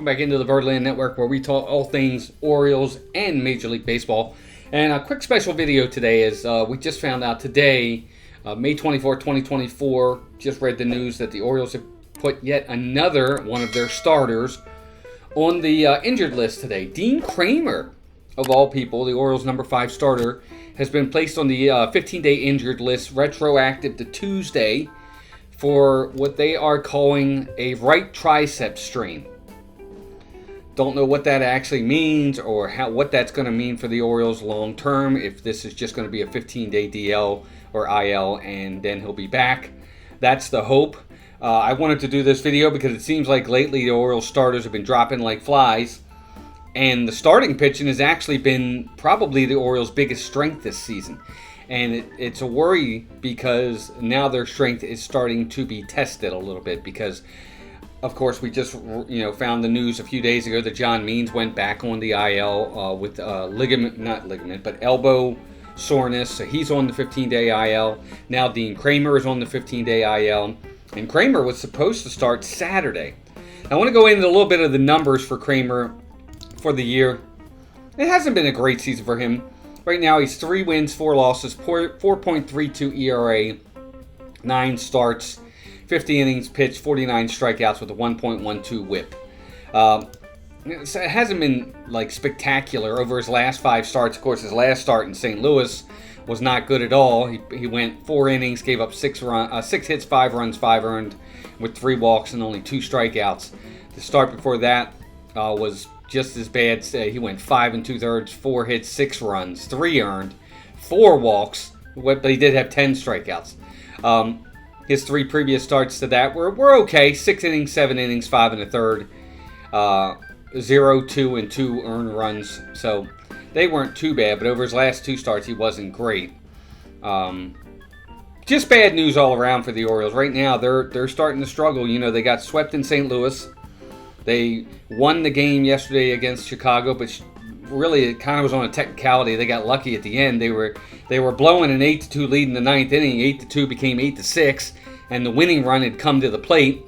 Welcome back into the Birdland Network, where we talk all things Orioles and Major League Baseball. And a quick special video today is we just found out today, May 24, 2024, just read the news that the Orioles have put yet another one of their starters on the injured list today. Dean Kremer, of all people, the Orioles' number 5 starter, has been placed on the 15-day injured list, retroactive to Tuesday, for what they are calling a right tricep strain. Don't know what that actually means or what that's going to mean for the Orioles long term, if this is just going to be a 15-day DL or IL and then he'll be back. That's the hope. I wanted to do this video because it seems like lately the Orioles starters have been dropping like flies, and the starting pitching has actually been probably the Orioles' biggest strength this season. And it's a worry because now their strength is starting to be tested a little bit because, of course, we just found the news a few days ago that John Means went back on the IL with elbow soreness. So he's on the 15-day IL. Now Dean Kremer is on the 15-day IL. And Kremer was supposed to start Saturday. Now, I want to go into a little bit of the numbers for Kremer for the year. It hasn't been a great season for him. Right now, he's 3 wins, 4 losses, 4.32 ERA, 9 starts, 50 innings pitched, 49 strikeouts with a 1.12 WHIP. It hasn't been like spectacular over his last 5 starts. Of course, his last start in St. Louis was not good at all. He went 4 innings, gave up 6 hits, 5 runs, 5 earned, with 3 walks and only 2 strikeouts. The start before that was just as bad. He went 5 2/3, 4 hits, 6 runs, 3 earned, 4 walks, but he did have 10 strikeouts. His 3 previous starts to that were okay. 6 innings, 7 innings, 5 1/3, 0, 2, and 2 earned runs. So they weren't too bad, but over his last 2 starts, he wasn't great. Just bad news all around for the Orioles. Right now, they're starting to struggle. They got swept in St. Louis. They won the game yesterday against Chicago, but really it kind of was on a technicality. They got lucky at the end. They were blowing an 8-2 lead in the 9th inning. 8-2 became 8-6, and the winning run had come to the plate,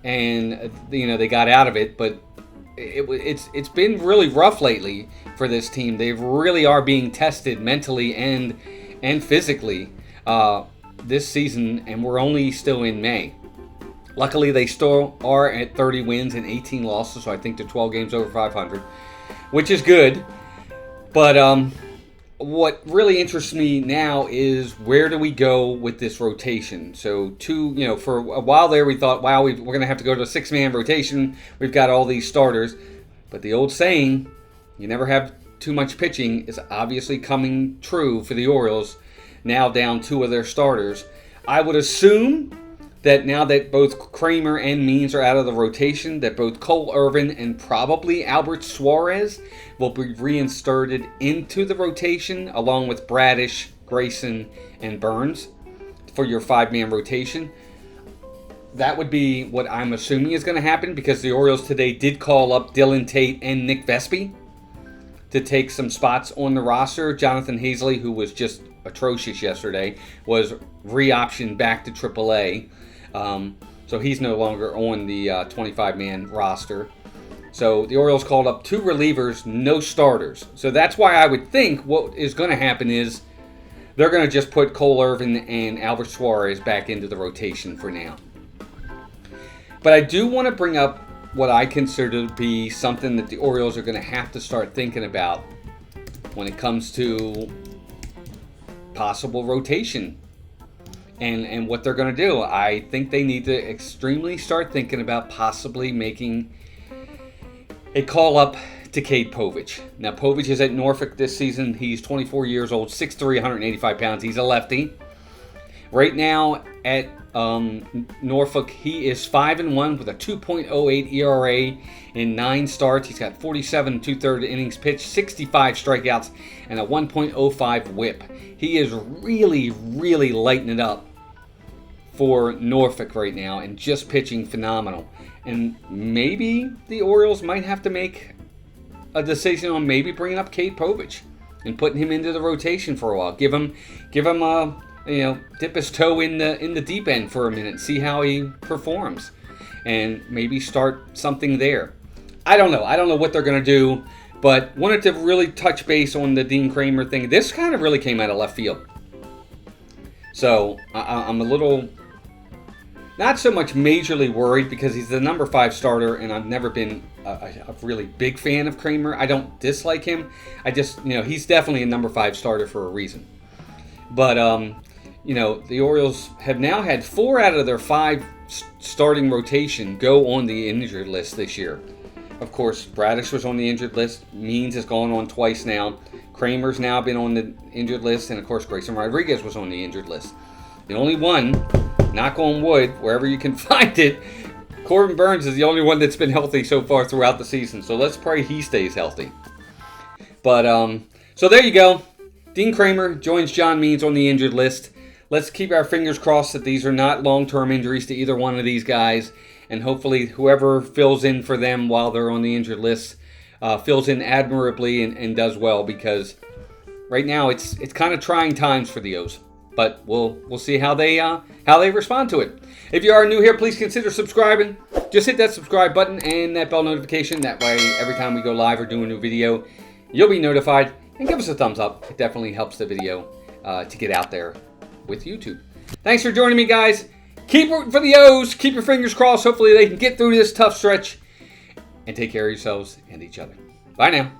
and they got out of it. But it's been really rough lately for this team. They really are being tested mentally and physically this season, and we're only still in May. Luckily, they still are at 30 wins and 18 losses, so I think they're 12 games over 500, which is good. But what really interests me now is where do we go with this rotation? So, for a while there, we thought, wow, we're going to have to go to a 6-man rotation. We've got all these starters. But the old saying, you never have too much pitching, is obviously coming true for the Orioles, now down 2 of their starters. I would assume that now that both Kremer and Means are out of the rotation, that both Cole Irvin and probably Albert Suarez will be reinserted into the rotation, along with Bradish, Grayson, and Burns for your 5-man rotation. That would be what I'm assuming is going to happen, because the Orioles today did call up Dylan Tate and Nick Vespi to take some spots on the roster. Jonathan Hazley, who was just atrocious yesterday, was re-optioned back to AAA. So he's no longer on the 25-man roster. So the Orioles called up 2 relievers, no starters. So that's why I would think what is going to happen is they're going to just put Cole Irvin and Albert Suarez back into the rotation for now. But I do want to bring up what I consider to be something that the Orioles are going to have to start thinking about when it comes to possible rotation and what they're going to do. I think they need to extremely start thinking about possibly making a call up to Cade Povich. Now, Povich is at Norfolk this season. He's 24 years old, 6'3", 185 pounds. He's a lefty. Right now at Norfolk, he is 5-1 with a 2.08 ERA in 9 starts. He's got 47 2/3 innings pitched, 65 strikeouts, and a 1.05 WHIP. He is really, really lighting it up for Norfolk right now and just pitching phenomenal. And maybe the Orioles might have to make a decision on maybe bringing up Cade Povich and putting him into the rotation for a while. Give him a dip his toe in the deep end for a minute, see how he performs, and maybe start something there. I don't know. I don't know what they're going to do, but wanted to really touch base on the Dean Kramer thing. This kind of really came out of left field. So I'm a little, not so much majorly worried because he's the number 5 starter, and I've never been a really big fan of Kramer. I don't dislike him. I just, he's definitely a number 5 starter for a reason. But, the Orioles have now had 4 out of their 5 starting rotation go on the injured list this year. Of course, Bradish was on the injured list. Means has gone on twice now. Kramer's now been on the injured list. And, of course, Grayson Rodriguez was on the injured list. The only one, knock on wood, wherever you can find it, Corbin Burns is the only one that's been healthy so far throughout the season. So let's pray he stays healthy. But, so there you go. Dean Kramer joins John Means on the injured list. Let's keep our fingers crossed that these are not long-term injuries to either one of these guys. And hopefully whoever fills in for them while they're on the injured list fills in admirably and does well, because right now it's kind of trying times for the O's. But we'll see how they respond to it. If you are new here, please consider subscribing. Just hit that subscribe button and that bell notification. That way, every time we go live or do a new video, you'll be notified. And give us a thumbs up. It definitely helps the video to get out there with YouTube. Thanks for joining me, guys. Keep rooting for the O's. Keep your fingers crossed. Hopefully they can get through this tough stretch. And take care of yourselves and each other. Bye now.